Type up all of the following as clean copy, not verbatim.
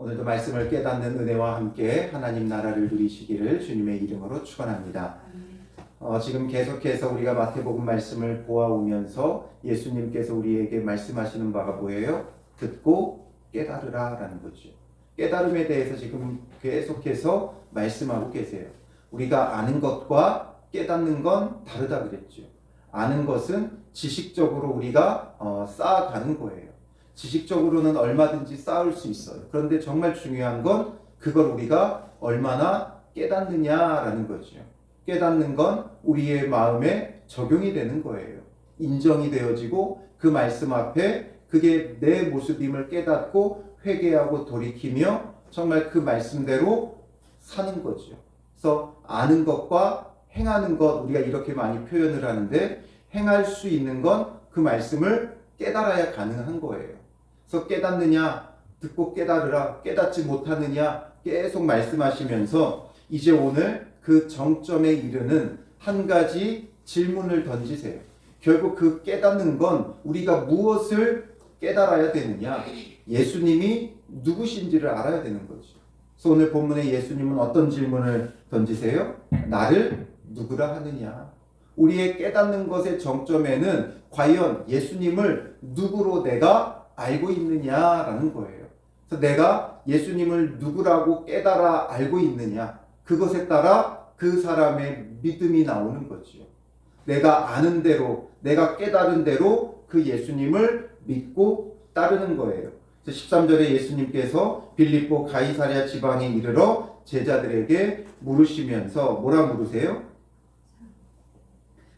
오늘도 말씀을 깨닫는 은혜와 함께 하나님 나라를 누리시기를 주님의 이름으로 축원합니다. 지금 계속해서 우리가 마태복음 말씀을 보아오면서 예수님께서 우리에게 말씀하시는 바가 뭐예요? 듣고 깨달으라 라는 거죠. 깨달음에 대해서 지금 계속해서 말씀하고 계세요. 우리가 아는 것과 깨닫는 건 다르다 그랬죠. 아는 것은 지식적으로 우리가 쌓아가는 거예요. 지식적으로는 얼마든지 쌓을 수 있어요. 그런데 정말 중요한 건 그걸 우리가 얼마나 깨닫느냐라는 거죠. 깨닫는 건 우리의 마음에 적용이 되는 거예요. 인정이 되어지고 그 말씀 앞에 그게 내 모습임을 깨닫고 회개하고 돌이키며 정말 그 말씀대로 사는 거죠. 그래서 아는 것과 행하는 것, 우리가 이렇게 많이 표현을 하는데 행할 수 있는 건 그 말씀을 깨달아야 가능한 거예요. 그래서 깨닫느냐, 듣고 깨달으라, 깨닫지 못하느냐 계속 말씀하시면서 이제 오늘 그 정점에 이르는 한 가지 질문을 던지세요. 결국 그 깨닫는 건 우리가 무엇을 깨달아야 되느냐, 예수님이 누구신지를 알아야 되는 거죠. 그래서 오늘 본문에 예수님은 어떤 질문을 던지세요? 나를 누구라 하느냐. 우리의 깨닫는 것의 정점에는 과연 예수님을 누구로 내가 알고 있느냐라는 거예요. 그래서 내가 예수님을 누구라고 깨달아 알고 있느냐, 그것에 따라 그 사람의 믿음이 나오는 거죠. 내가 아는 대로, 내가 깨달은 대로 그 예수님을 믿고 따르는 거예요. 13절에 예수님께서 빌립보 가이사랴 지방에 이르러 제자들에게 물으시면서 뭐라 물으세요?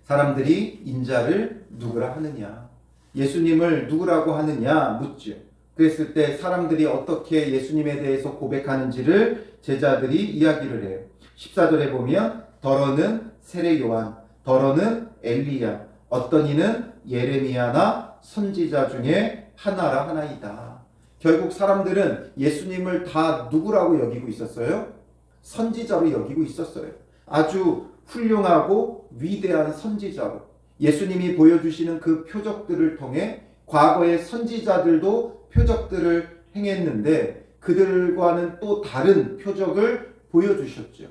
사람들이 인자를 누구라 하느냐, 예수님을 누구라고 하느냐 묻죠. 그랬을 때 사람들이 어떻게 예수님에 대해서 고백하는지를 제자들이 이야기를 해요. 14절에 보면 더러는 세례 요한, 더러는 엘리야, 어떤 이는 예레미야나 선지자 중에 하나라 하나이다. 결국 사람들은 예수님을 다 누구라고 여기고 있었어요? 선지자로 여기고 있었어요. 아주 훌륭하고 위대한 선지자로 예수님이 보여주시는 그 표적들을 통해 과거의 선지자들도 표적들을 행했는데 그들과는 또 다른 표적을 보여주셨죠.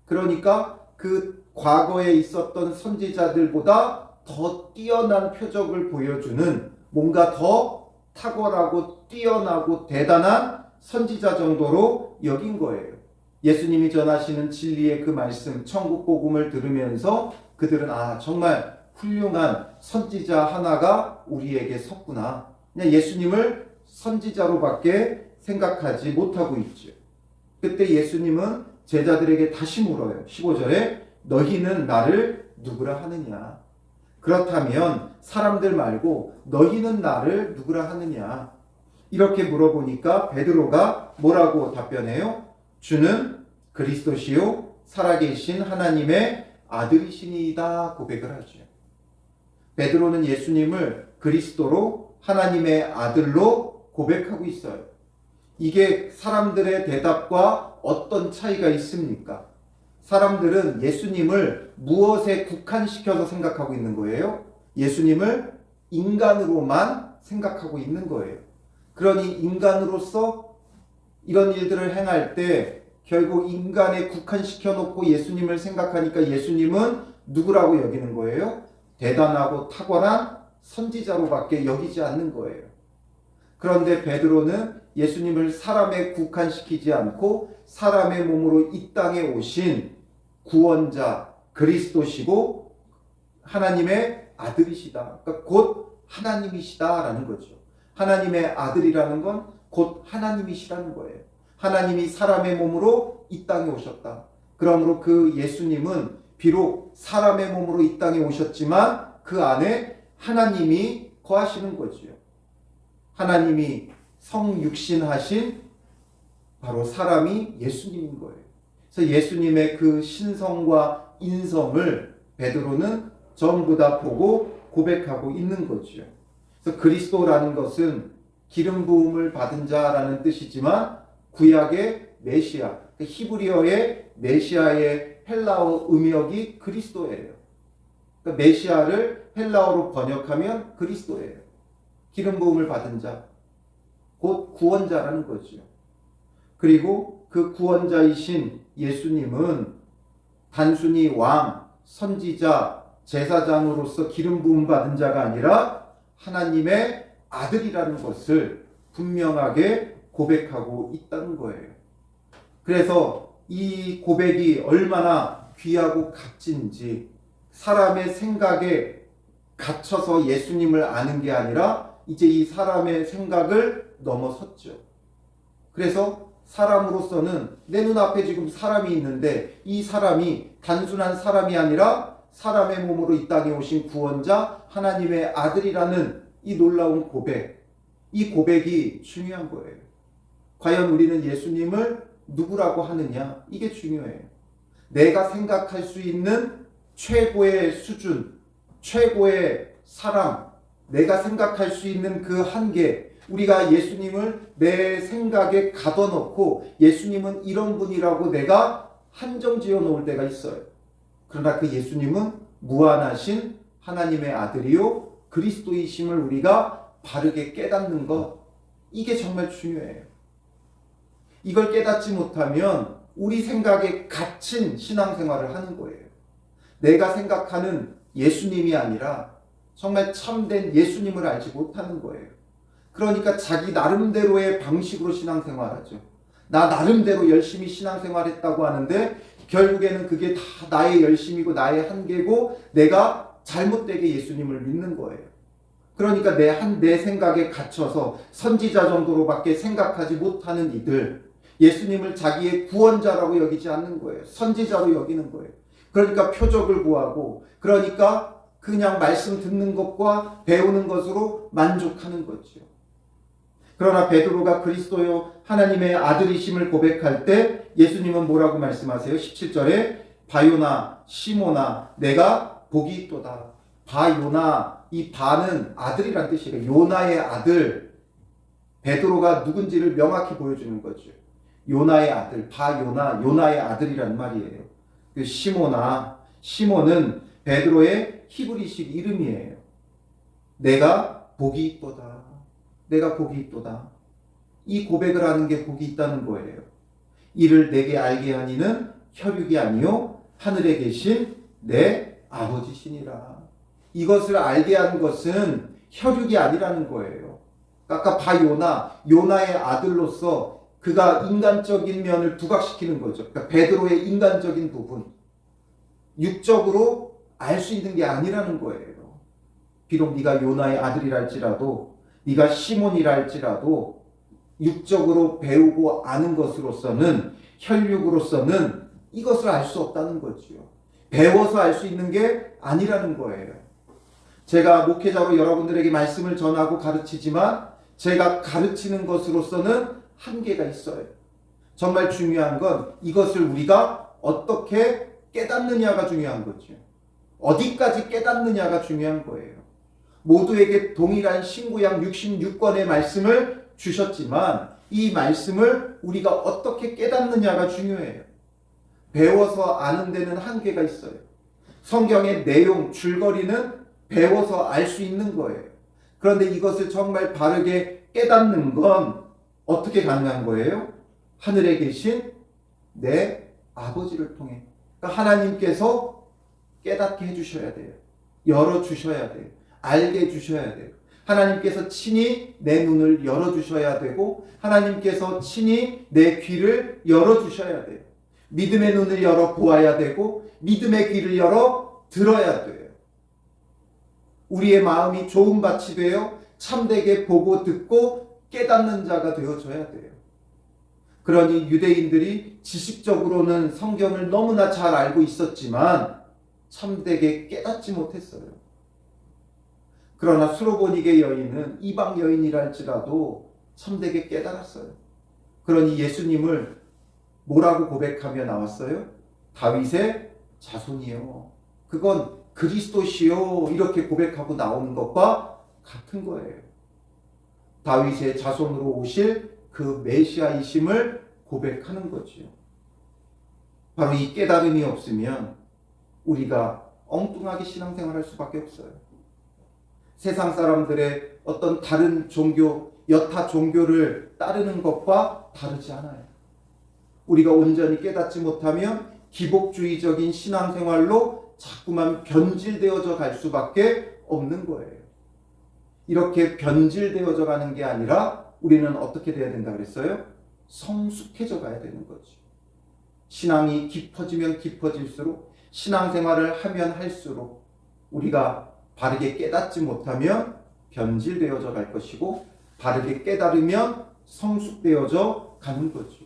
그러니까 그 과거에 있었던 선지자들보다 더 뛰어난 표적을 보여주는 뭔가 더 탁월하고 뛰어나고 대단한 선지자 정도로 여긴 거예요. 예수님이 전하시는 진리의 그 말씀, 천국 복음을 들으면서 그들은 정말 훌륭한 선지자 하나가 우리에게 섰구나. 그냥 예수님을 선지자로밖에 생각하지 못하고 있죠. 그때 예수님은 제자들에게 다시 물어요. 15절에 너희는 나를 누구라 하느냐. 그렇다면 사람들 말고 너희는 나를 누구라 하느냐. 이렇게 물어보니까 베드로가 뭐라고 답변해요? 주는 그리스도시요 살아계신 하나님의 아들이시니이다 고백을 하죠. 베드로는 예수님을 그리스도로 하나님의 아들로 고백하고 있어요. 이게 사람들의 대답과 어떤 차이가 있습니까? 사람들은 예수님을 무엇에 국한시켜서 생각하고 있는 거예요? 예수님을 인간으로만 생각하고 있는 거예요. 그러니 인간으로서 이런 일들을 행할 때 결국 인간에 국한시켜 놓고 예수님을 생각하니까 예수님은 누구라고 여기는 거예요? 대단하고 탁월한 선지자로밖에 여기지 않는 거예요. 그런데 베드로는 예수님을 사람에 국한시키지 않고 사람의 몸으로 이 땅에 오신 구원자 그리스도시고 하나님의 아들이시다. 그러니까 곧 하나님이시다라는 거죠. 하나님의 아들이라는 건 곧 하나님이시라는 거예요. 하나님이 사람의 몸으로 이 땅에 오셨다. 그러므로 그 예수님은 비록 사람의 몸으로 이 땅에 오셨지만 그 안에 하나님이 거하시는 거죠. 하나님이 성육신하신 바로 사람이 예수님인 거예요. 그래서 예수님의 그 신성과 인성을 베드로는 전부 다 보고 고백하고 있는 거죠. 그래서 그리스도라는 것은 기름 부음을 받은 자라는 뜻이지만 구약의 메시아, 히브리어의 메시아의 헬라어 음역이 그리스도예요. 그러니까 메시아를 헬라어로 번역하면 그리스도예요. 기름 부음을 받은 자, 곧 구원자라는 거죠. 그리고 그 구원자이신 예수님은 단순히 왕, 선지자, 제사장으로서 기름 부음 받은 자가 아니라 하나님의 아들이라는 것을 분명하게 고백하고 있다는 거예요. 그래서 이 고백이 얼마나 귀하고 값진지, 사람의 생각에 갇혀서 예수님을 아는 게 아니라 이제 이 사람의 생각을 넘어섰죠. 그래서 사람으로서는 내 눈앞에 지금 사람이 있는데 이 사람이 단순한 사람이 아니라 사람의 몸으로 이 땅에 오신 구원자 하나님의 아들이라는 이 놀라운 고백, 이 고백이 중요한 거예요. 과연 우리는 예수님을 누구라고 하느냐? 이게 중요해요. 내가 생각할 수 있는 최고의 수준, 최고의 사랑, 내가 생각할 수 있는 그 한계, 우리가 예수님을 내 생각에 가둬놓고 예수님은 이런 분이라고 내가 한정 지어 놓을 때가 있어요. 그러나 그 예수님은 무한하신 하나님의 아들이요 그리스도이심을 우리가 바르게 깨닫는 것, 이게 정말 중요해요. 이걸 깨닫지 못하면 우리 생각에 갇힌 신앙생활을 하는 거예요. 내가 생각하는 예수님이 아니라 정말 참된 예수님을 알지 못하는 거예요. 그러니까 자기 나름대로의 방식으로 신앙생활하죠. 나 나름대로 열심히 신앙생활했다고 하는데 결국에는 그게 다 나의 열심이고 나의 한계고 내가 잘못되게 예수님을 믿는 거예요. 그러니까 내 생각에 갇혀서 선지자 정도로밖에 생각하지 못하는 이들, 예수님을 자기의 구원자라고 여기지 않는 거예요. 선지자로 여기는 거예요. 그러니까 표적을 구하고, 그러니까 그냥 말씀 듣는 것과 배우는 것으로 만족하는 거죠. 그러나 베드로가 그리스도요 하나님의 아들이심을 고백할 때 예수님은 뭐라고 말씀하세요? 17절에 바요나 시모나 내가 복이 있도다. 바요나, 이 바는 아들이란 뜻이에요. 요나의 아들. 베드로가 누군지를 명확히 보여주는 거죠. 요나의 아들, 바요나, 요나의 아들이란 말이에요. 그 시몬은 베드로의 히브리식 이름이에요. 내가 복이 있도다. 내가 복이 있도다. 이 고백을 하는 게 복이 있다는 거예요. 이를 내게 알게 하니는 혈육이 아니요 하늘에 계신 내 아버지시니라. 이것을 알게 한 것은 혈육이 아니라는 거예요. 아까 요나의 아들로서 그가 인간적인 면을 부각시키는 거죠. 그러니까 베드로의 인간적인 부분, 육적으로 알 수 있는 게 아니라는 거예요. 비록 네가 요나의 아들이라 할지라도, 네가 시몬이라 할지라도 육적으로 배우고 아는 것으로서는, 혈육으로서는 이것을 알 수 없다는 거죠. 배워서 알 수 있는 게 아니라는 거예요. 제가 목회자로 여러분들에게 말씀을 전하고 가르치지만 제가 가르치는 것으로서는 한계가 있어요. 정말 중요한 건 이것을 우리가 어떻게 깨닫느냐가 중요한 거죠. 어디까지 깨닫느냐가 중요한 거예요. 모두에게 동일한 신구약 66권의 말씀을 주셨지만 이 말씀을 우리가 어떻게 깨닫느냐가 중요해요. 배워서 아는 데는 한계가 있어요. 성경의 내용, 줄거리는 배워서 알 수 있는 거예요. 그런데 이것을 정말 바르게 깨닫는 건 어떻게 가능한 거예요? 하늘에 계신 내 아버지를 통해. 그러니까 하나님께서 깨닫게 해주셔야 돼요. 열어주셔야 돼요. 알게 해주셔야 돼요. 하나님께서 친히 내 눈을 열어주셔야 되고 하나님께서 친히 내 귀를 열어주셔야 돼요. 믿음의 눈을 열어 보아야 되고 믿음의 귀를 열어 들어야 돼요. 우리의 마음이 좋은 밭이 되어 참되게 보고 듣고 깨닫는 자가 되어줘야 돼요. 그러니 유대인들이 지식적으로는 성경을 너무나 잘 알고 있었지만 참되게 깨닫지 못했어요. 그러나 수로보니게 여인은 이방 여인이라 할지라도 참되게 깨달았어요. 그러니 예수님을 뭐라고 고백하며 나왔어요? 다윗의 자손이요. 그건 그리스도시요. 이렇게 고백하고 나오는 것과 같은 거예요. 다윗의 자손으로 오실 그 메시아이심을 고백하는 거죠. 바로 이 깨달음이 없으면 우리가 엉뚱하게 신앙생활할 수밖에 없어요. 세상 사람들의 어떤 다른 종교, 여타 종교를 따르는 것과 다르지 않아요. 우리가 온전히 깨닫지 못하면 기복주의적인 신앙생활로 자꾸만 변질되어져 갈 수밖에 없는 거예요. 이렇게 변질되어져 가는 게 아니라 우리는 어떻게 돼야 된다 그랬어요? 성숙해져 가야 되는 거죠. 신앙이 깊어지면 깊어질수록, 신앙생활을 하면 할수록 우리가 바르게 깨닫지 못하면 변질되어져 갈 것이고, 바르게 깨달으면 성숙되어져 가는 거죠.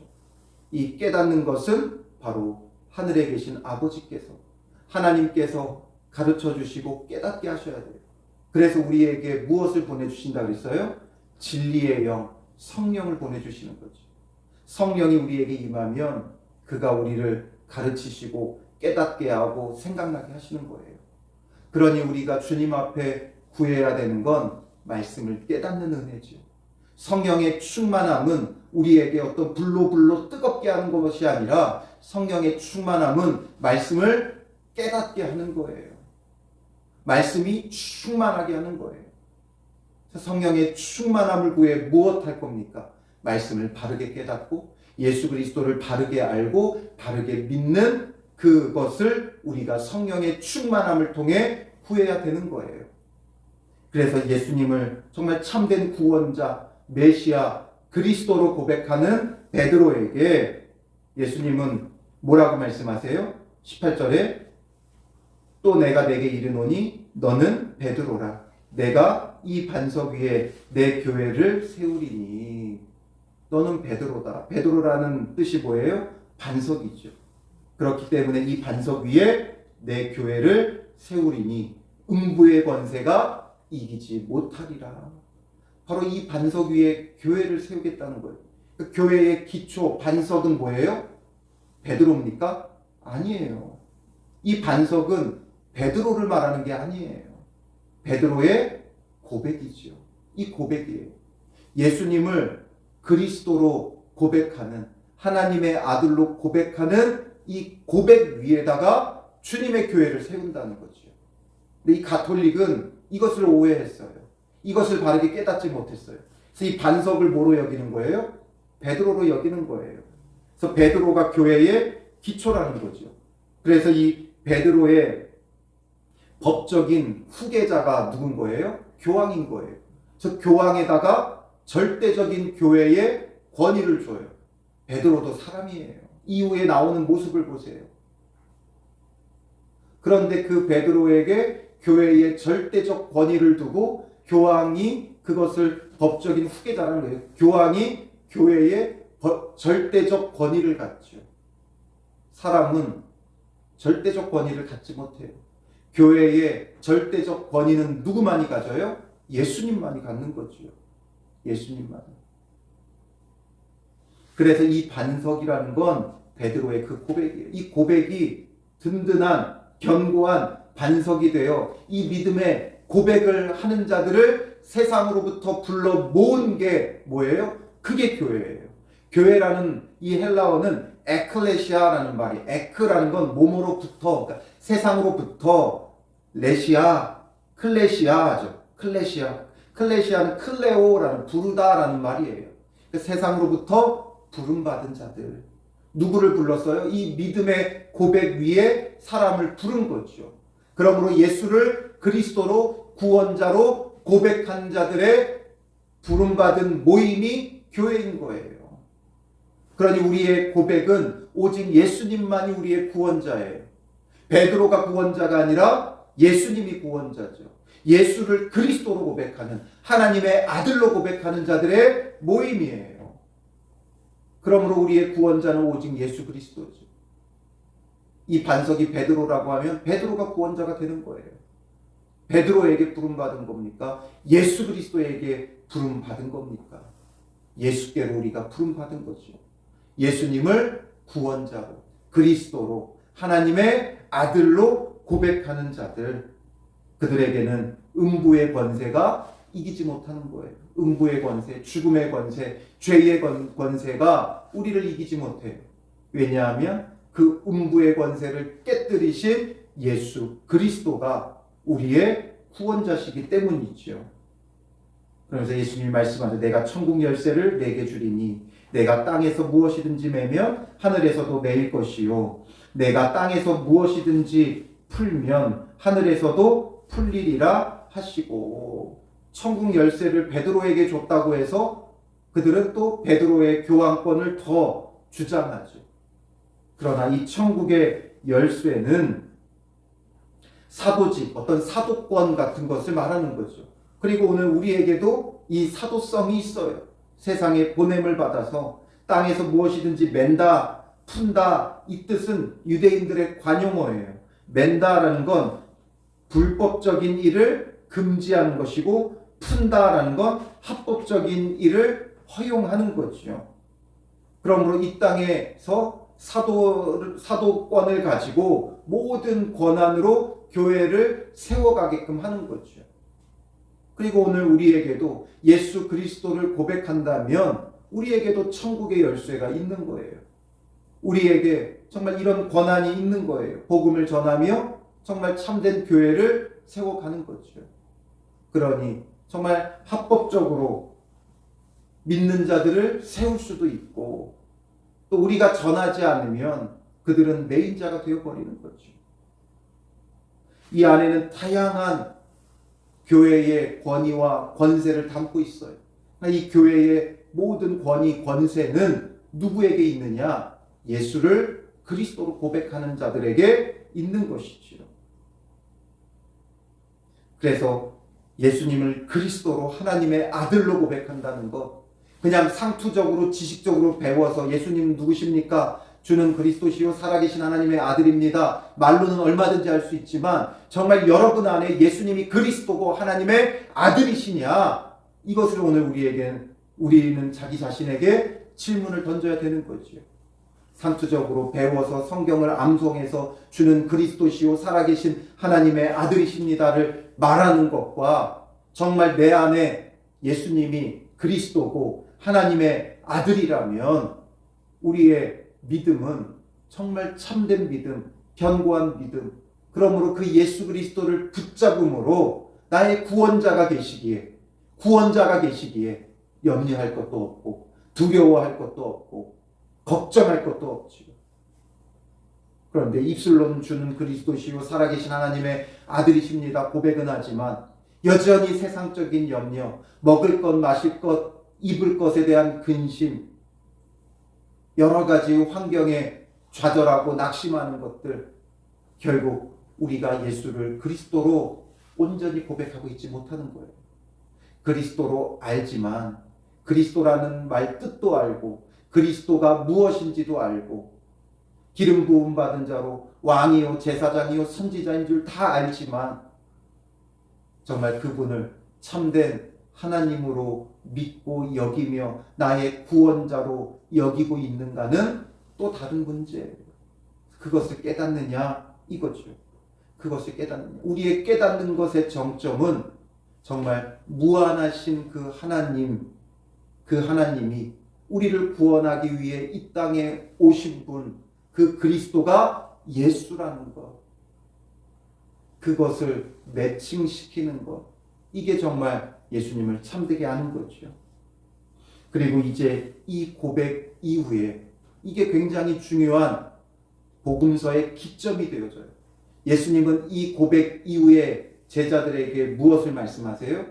이 깨닫는 것은 바로 하늘에 계신 아버지께서, 하나님께서 가르쳐 주시고 깨닫게 하셔야 돼요. 그래서 우리에게 무엇을 보내주신다 그랬어요? 진리의 영, 성령을 보내주시는 거죠. 성령이 우리에게 임하면 그가 우리를 가르치시고 깨닫게 하고 생각나게 하시는 거예요. 그러니 우리가 주님 앞에 구해야 되는 건 말씀을 깨닫는 은혜죠. 성령의 충만함은 우리에게 어떤 불로 뜨겁게 하는 것이 아니라, 성령의 충만함은 말씀을 깨닫게 하는 거예요. 말씀이 충만하게 하는 거예요. 성령의 충만함을 구해 무엇 할 겁니까? 말씀을 바르게 깨닫고 예수 그리스도를 바르게 알고 바르게 믿는 그것을 우리가 성령의 충만함을 통해 구해야 되는 거예요. 그래서 예수님을 정말 참된 구원자, 메시아, 그리스도로 고백하는 베드로에게 예수님은 뭐라고 말씀하세요? 18절에 또 내가 내게 이르노니 너는 베드로라. 내가 이 반석 위에 내 교회를 세우리니. 너는 베드로다. 베드로라는 뜻이 뭐예요? 반석이죠. 그렇기 때문에 이 반석 위에 내 교회를 세우리니 음부의 권세가 이기지 못하리라. 바로 이 반석 위에 교회를 세우겠다는 거예요. 그 교회의 기초, 반석은 뭐예요? 베드로입니까? 아니에요. 이 반석은 베드로를 말하는 게 아니에요. 베드로의 고백이죠. 이 고백이에요. 예수님을 그리스도로 고백하는, 하나님의 아들로 고백하는 이 고백 위에다가 주님의 교회를 세운다는 거죠. 근데 이 가톨릭은 이것을 오해했어요. 이것을 바르게 깨닫지 못했어요. 그래서 이 반석을 뭐로 여기는 거예요? 베드로로 여기는 거예요. 그래서 베드로가 교회의 기초라는 거죠. 그래서 이 베드로의 법적인 후계자가 누군 거예요? 교황인 거예요. 그래서 교황에다가 절대적인 교회의 권위를 줘요. 베드로도 사람이에요. 이후에 나오는 모습을 보세요. 그런데 그 베드로에게 교회의 절대적 권위를 두고 교황이 그것을 법적인 후계자라는 거예요. 교황이 교회의 절대적 권위를 갖죠. 사람은 절대적 권위를 갖지 못해요. 교회의 절대적 권위는 누구만이 가져요? 예수님만이 갖는 거죠. 예수님만. 그래서 이 반석이라는 건 베드로의 그 고백이에요. 이 고백이 든든한 견고한 반석이 되어 이 믿음의 고백을 하는 자들을 세상으로부터 불러 모은 게 뭐예요? 그게 교회예요. 교회라는 이 헬라어는 에클레시아라는 말이, 에크라는 건 몸으로부터, 그러니까 세상으로부터, 레시아, 클레시아죠. 클레시아는 클레오라는 부르다라는 말이에요. 그러니까 세상으로부터 부름받은 자들. 누구를 불렀어요? 이 믿음의 고백 위에 사람을 부른 거죠. 그러므로 예수를 그리스도로 구원자로 고백한 자들의 부름받은 모임이 교회인 거예요. 그러니 우리의 고백은 오직 예수님만이 우리의 구원자예요. 베드로가 구원자가 아니라 예수님이 구원자죠. 예수를 그리스도로 고백하는, 하나님의 아들로 고백하는 자들의 모임이에요. 그러므로 우리의 구원자는 오직 예수 그리스도죠. 이 반석이 베드로라고 하면 베드로가 구원자가 되는 거예요. 베드로에게 부름받은 겁니까? 예수 그리스도에게 부름받은 겁니까? 예수께로 우리가 부름받은 거죠. 예수님을 구원자로, 그리스도로, 하나님의 아들로 고백하는 자들, 그들에게는 음부의 권세가 이기지 못하는 거예요. 음부의 권세, 죽음의 권세, 죄의 권세가 우리를 이기지 못해요. 왜냐하면 그 음부의 권세를 깨뜨리신 예수 그리스도가 우리의 구원자시기 때문이죠. 그러면서 예수님이 말씀하죠. 내가 천국 열쇠를 내게 주리니 내가 땅에서 무엇이든지 매면 하늘에서도 매일 것이요 내가 땅에서 무엇이든지 풀면 하늘에서도 풀리리라 하시고, 천국 열쇠를 베드로에게 줬다고 해서 그들은 또 베드로의 교환권을 더 주장하죠. 그러나 이 천국의 열쇠는 사도직, 어떤 사도권 같은 것을 말하는 거죠. 그리고 오늘 우리에게도 이 사도성이 있어요. 세상에 보냄을 받아서 땅에서 무엇이든지 맨다, 푼다, 이 뜻은 유대인들의 관용어예요. 맨다라는 건 불법적인 일을 금지하는 것이고, 푼다라는 건 합법적인 일을 허용하는 거죠. 그러므로 이 땅에서 사도권을 가지고 모든 권한으로 교회를 세워가게끔 하는 거죠. 그리고 오늘 우리에게도 예수 그리스도를 고백한다면 우리에게도 천국의 열쇠가 있는 거예요. 우리에게 정말 이런 권한이 있는 거예요. 복음을 전하며 정말 참된 교회를 세워가는 거죠. 그러니 정말 합법적으로 믿는 자들을 세울 수도 있고, 또 우리가 전하지 않으면 그들은 매인자가 되어버리는 거죠. 이 안에는 다양한 교회의 권위와 권세를 담고 있어요. 이 교회의 모든 권위, 권세는 누구에게 있느냐? 예수를 그리스도로 고백하는 자들에게 있는 것이지요. 그래서 예수님을 그리스도로 하나님의 아들로 고백한다는 것, 그냥 상투적으로 지식적으로 배워서 예수님 누구십니까? 주는 그리스도시요 살아계신 하나님의 아들입니다. 말로는 얼마든지 할 수 있지만 정말 여러분 안에 예수님이 그리스도고 하나님의 아들이시냐? 이것을 오늘 우리는 자기 자신에게 질문을 던져야 되는 거죠. 상투적으로 배워서 성경을 암송해서 주는 그리스도시요 살아계신 하나님의 아들이십니다를 말하는 것과 정말 내 안에 예수님이 그리스도고 하나님의 아들이라면 우리의 믿음은 정말 참된 믿음, 견고한 믿음, 그러므로 그 예수 그리스도를 붙잡음으로 나의 구원자가 계시기에 염려할 것도 없고 두려워할 것도 없고 걱정할 것도 없지요. 그런데 입술로는 주는 그리스도시요 살아계신 하나님의 아들이십니다 고백은 하지만 여전히 세상적인 염려, 먹을 것, 마실 것, 입을 것에 대한 근심, 여러 가지 환경에 좌절하고 낙심하는 것들, 결국 우리가 예수를 그리스도로 온전히 고백하고 있지 못하는 거예요. 그리스도로 알지만 그리스도라는 말 뜻도 알고 그리스도가 무엇인지도 알고 기름 부음 받은 자로 왕이요 제사장이요 선지자인 줄 다 알지만 정말 그분을 참된 하나님으로 믿고 여기며 나의 구원자로 여기고 있는가는 또 다른 문제예요. 그것을 깨닫느냐 이거죠. 그것을 깨닫느냐. 우리의 깨닫는 것의 정점은 정말 무한하신 그 하나님이 우리를 구원하기 위해 이 땅에 오신 분, 그 그리스도가 예수라는 것, 그것을 매칭시키는 것, 이게 정말 예수님을 참되게 하는 거죠. 그리고 이제 이 고백 이후에 이게 굉장히 중요한 복음서의 기점이 되어져요. 예수님은 이 고백 이후에 제자들에게 무엇을 말씀하세요?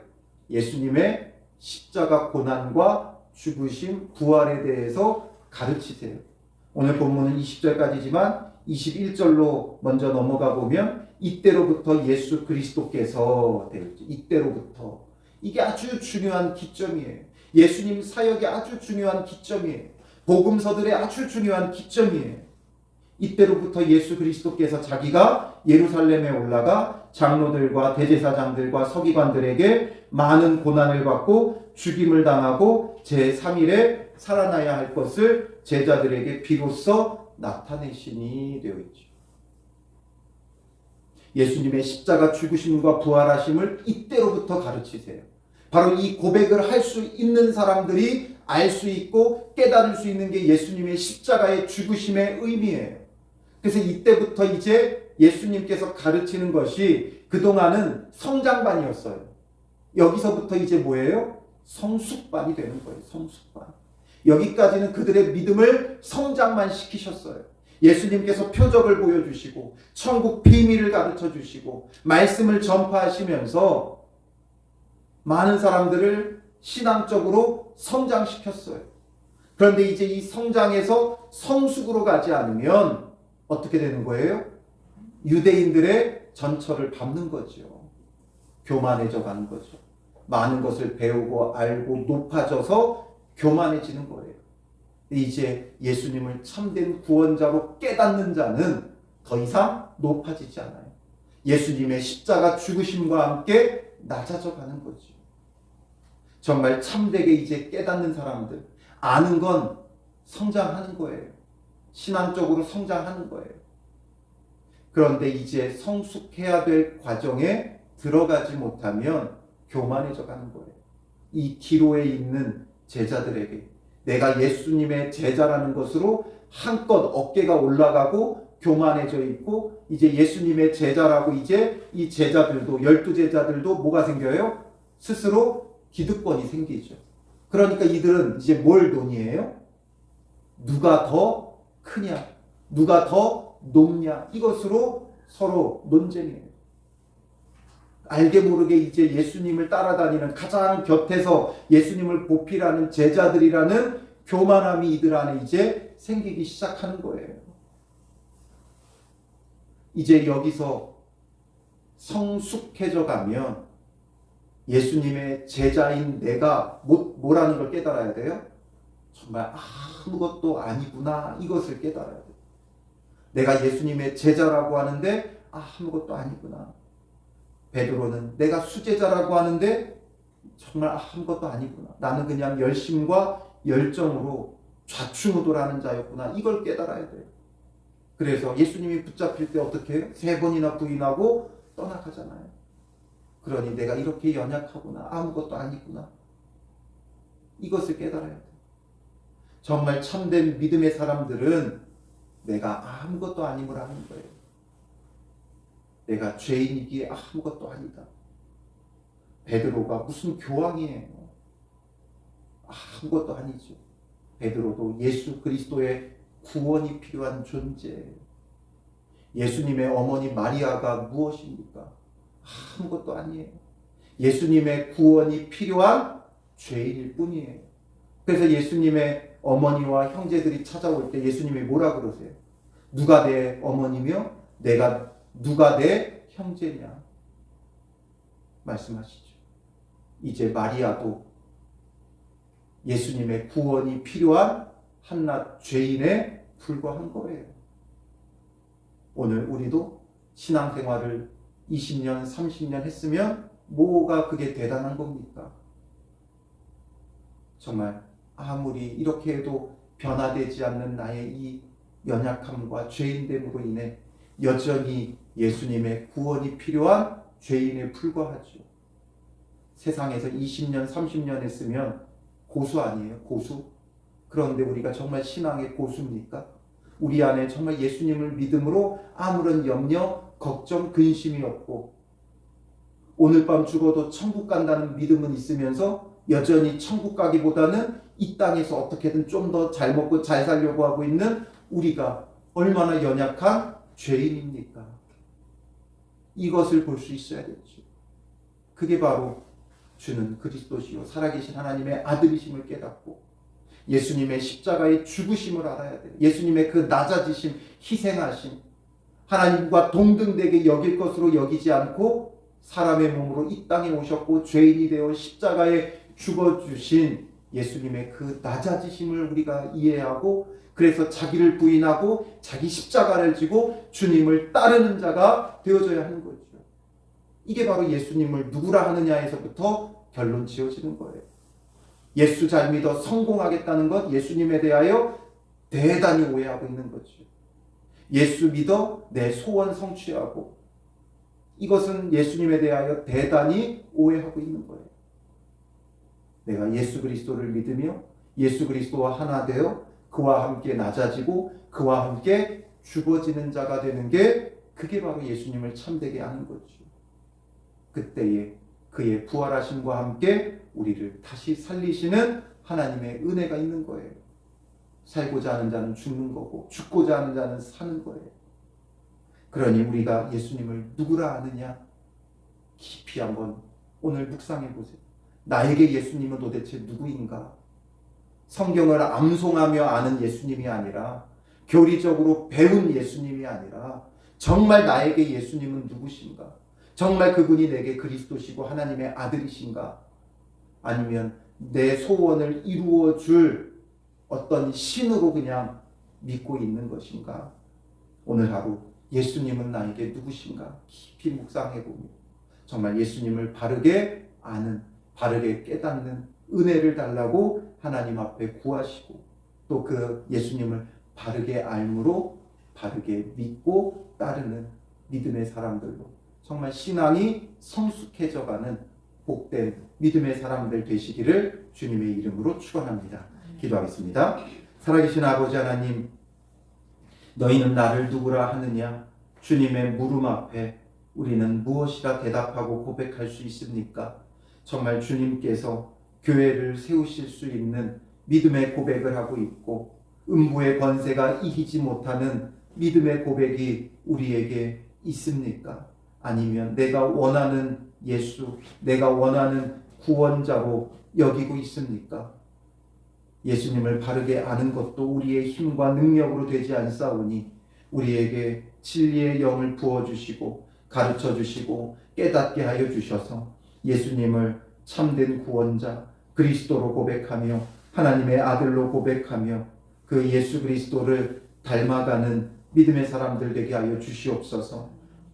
예수님의 십자가 고난과 죽으심, 부활에 대해서 가르치세요. 오늘 본문은 20절까지지만 21절로 먼저 넘어가 보면 이때로부터 예수 그리스도께서 되었지. 이때로부터. 이게 아주 중요한 기점이에요. 예수님 사역의 아주 중요한 기점이에요. 복음서들의 아주 중요한 기점이에요. 이때로부터 예수 그리스도께서 자기가 예루살렘에 올라가 장로들과 대제사장들과 서기관들에게 많은 고난을 받고 죽임을 당하고 제3일에 살아나야 할 것을 제자들에게 비로소 나타내시니 되어 있죠. 예수님의 십자가 죽으심과 부활하심을 이때로부터 가르치세요. 바로 이 고백을 할 수 있는 사람들이 알 수 있고 깨달을 수 있는 게 예수님의 십자가의 죽으심의 의미예요. 그래서 이때부터 이제 예수님께서 가르치는 것이 그동안은 성장반이었어요. 여기서부터 이제 뭐예요? 성숙반이 되는 거예요. 성숙반. 여기까지는 그들의 믿음을 성장만 시키셨어요. 예수님께서 표적을 보여주시고 천국 비밀을 가르쳐 주시고 말씀을 전파하시면서 많은 사람들을 신앙적으로 성장시켰어요. 그런데 이제 이 성장에서 성숙으로 가지 않으면 어떻게 되는 거예요? 유대인들의 전철을 밟는 거죠. 교만해져 가는 거죠. 많은 것을 배우고 알고 높아져서 교만해지는 거예요. 이제 예수님을 참된 구원자로 깨닫는 자는 더 이상 높아지지 않아요. 예수님의 십자가 죽으심과 함께 낮아져 가는 거죠. 정말 참되게 이제 깨닫는 사람들, 아는 건 성장하는 거예요. 신앙적으로 성장하는 거예요. 그런데 이제 성숙해야 될 과정에 들어가지 못하면 교만해져 가는 거예요. 이 기로에 있는 제자들에게 내가 예수님의 제자라는 것으로 한껏 어깨가 올라가고 교만해져 있고, 이제 예수님의 제자라고 이제 이 제자들도, 12제자들도 뭐가 생겨요? 스스로 기득권이 생기죠. 그러니까 이들은 이제 뭘 논의해요? 누가 더 크냐? 누가 더 높냐? 이것으로 서로 논쟁이에요. 알게 모르게 이제 예수님을 따라다니는, 가장 곁에서 예수님을 보필하는 제자들이라는 교만함이 이들 안에 이제 생기기 시작하는 거예요. 이제 여기서 성숙해져 가면 예수님의 제자인 내가 뭐라는 걸 깨달아야 돼요? 정말 아무것도 아니구나, 이것을 깨달아야 돼요. 내가 예수님의 제자라고 하는데 아무것도 아니구나. 베드로는 내가 수제자라고 하는데 정말 아무것도 아니구나. 나는 그냥 열심과 열정으로 좌충우돌하는 자였구나. 이걸 깨달아야 돼요. 그래서 예수님이 붙잡힐 때 어떻게 해요? 3번이나 부인하고 떠나가잖아요. 그러니 내가 이렇게 연약하구나. 아무것도 아니구나. 이것을 깨달아야 돼요. 정말 참된 믿음의 사람들은 내가 아무것도 아님을 아는 거예요. 내가 죄인이기에 아무것도 아니다. 베드로가 무슨 교황이에요. 아무것도 아니죠. 베드로도 예수 그리스도의 구원이 필요한 존재예요. 예수님의 어머니 마리아가 무엇입니까? 아무것도 아니에요. 예수님의 구원이 필요한 죄인일 뿐이에요. 그래서 예수님의 어머니와 형제들이 찾아올 때 예수님이 뭐라 그러세요? 누가 내 어머니며 누가 내 형제냐? 말씀하시죠. 이제 마리아도 예수님의 구원이 필요한 한낱 죄인에 불과한 거예요. 오늘 우리도 신앙생활을 20년, 30년 했으면 뭐가 그게 대단한 겁니까? 정말 아무리 이렇게 해도 변화되지 않는 나의 이 연약함과 죄인됨으로 인해 여전히 예수님의 구원이 필요한 죄인에 불과하죠. 세상에서 20년, 30년 했으면 고수 아니에요? 고수? 그런데 우리가 정말 신앙의 고수입니까? 우리 안에 정말 예수님을 믿음으로 아무런 염려, 걱정, 근심이 없고 오늘 밤 죽어도 천국 간다는 믿음은 있으면서 여전히 천국 가기보다는 이 땅에서 어떻게든 좀 더 잘 먹고 잘 살려고 하고 있는 우리가 얼마나 연약한 죄인입니까? 이것을 볼 수 있어야겠죠. 그게 바로 주는 그리스도시요 살아계신 하나님의 아들이심을 깨닫고 예수님의 십자가의 죽으심을 알아야 돼요. 예수님의 그 낮아지심, 희생하심, 하나님과 동등되게 여길 것으로 여기지 않고 사람의 몸으로 이 땅에 오셨고 죄인이 되어 십자가에 죽어주신 예수님의 그 낮아지심을 우리가 이해하고, 그래서 자기를 부인하고 자기 십자가를 지고 주님을 따르는 자가 되어져야 하는 거죠. 이게 바로 예수님을 누구라 하느냐에서부터 결론 지어지는 거예요. 예수 잘 믿어 성공하겠다는 것, 예수님에 대하여 대단히 오해하고 있는 거죠. 예수 믿어 내 소원 성취하고, 이것은 예수님에 대하여 대단히 오해하고 있는 거예요. 내가 예수 그리스도를 믿으며 예수 그리스도와 하나 되어 그와 함께 낮아지고 그와 함께 죽어지는 자가 되는 게, 그게 바로 예수님을 참되게 하는 거죠. 그때에 그의 부활하심과 함께 우리를 다시 살리시는 하나님의 은혜가 있는 거예요. 살고자 하는 자는 죽는 거고 죽고자 하는 자는 사는 거예요. 그러니 우리가 예수님을 누구라 아느냐? 깊이 한번 오늘 묵상해 보세요. 나에게 예수님은 도대체 누구인가? 성경을 암송하며 아는 예수님이 아니라, 교리적으로 배운 예수님이 아니라, 정말 나에게 예수님은 누구신가? 정말 그분이 내게 그리스도시고 하나님의 아들이신가? 아니면 내 소원을 이루어 줄 어떤 신으로 그냥 믿고 있는 것인가? 오늘 하루 예수님은 나에게 누구신가? 깊이 묵상해 보며 정말 예수님을 바르게 아는, 바르게 깨닫는 은혜를 달라고 하나님 앞에 구하시고, 또 그 예수님을 바르게 알므로 바르게 믿고 따르는 믿음의 사람들로 정말 신앙이 성숙해져가는 복된 믿음의 사람들 되시기를 주님의 이름으로 축원합니다. 기도하겠습니다. 살아계신 아버지 하나님, 너희는 나를 누구라 하느냐? 주님의 물음 앞에 우리는 무엇이라 대답하고 고백할 수 있습니까? 정말 주님께서 교회를 세우실 수 있는 믿음의 고백을 하고 있고, 음부의 권세가 이기지 못하는 믿음의 고백이 우리에게 있습니까? 아니면 내가 원하는 예수, 내가 원하는 구원자로 여기고 있습니까? 예수님을 바르게 아는 것도 우리의 힘과 능력으로 되지 않사오니 우리에게 진리의 영을 부어주시고 가르쳐 주시고 깨닫게 하여 주셔서 예수님을 참된 구원자 그리스도로 고백하며 하나님의 아들로 고백하며 그 예수 그리스도를 닮아가는 믿음의 사람들 되게 하여 주시옵소서.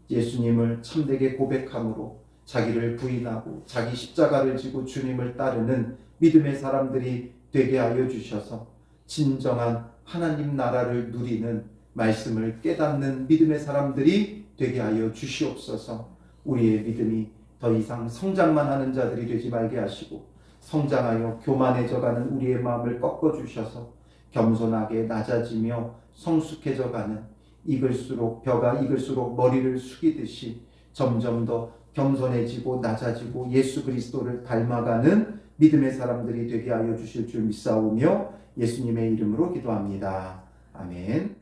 예수님을 참되게 고백함으로 자기를 부인하고 자기 십자가를 지고 주님을 따르는 믿음의 사람들이 되게 하여 주셔서 진정한 하나님 나라를 누리는 말씀을 깨닫는 믿음의 사람들이 되게 하여 주시옵소서. 우리의 믿음이 더 이상 성장만 하는 자들이 되지 말게 하시고 성장하여 교만해져가는 우리의 마음을 꺾어주셔서 겸손하게 낮아지며 성숙해져가는, 익을수록 벼가 익을수록 머리를 숙이듯이 점점 더 겸손해지고 낮아지고 예수 그리스도를 닮아가는 믿음의 사람들이 되게 하여 주실 줄 믿사오며 예수님의 이름으로 기도합니다. 아멘.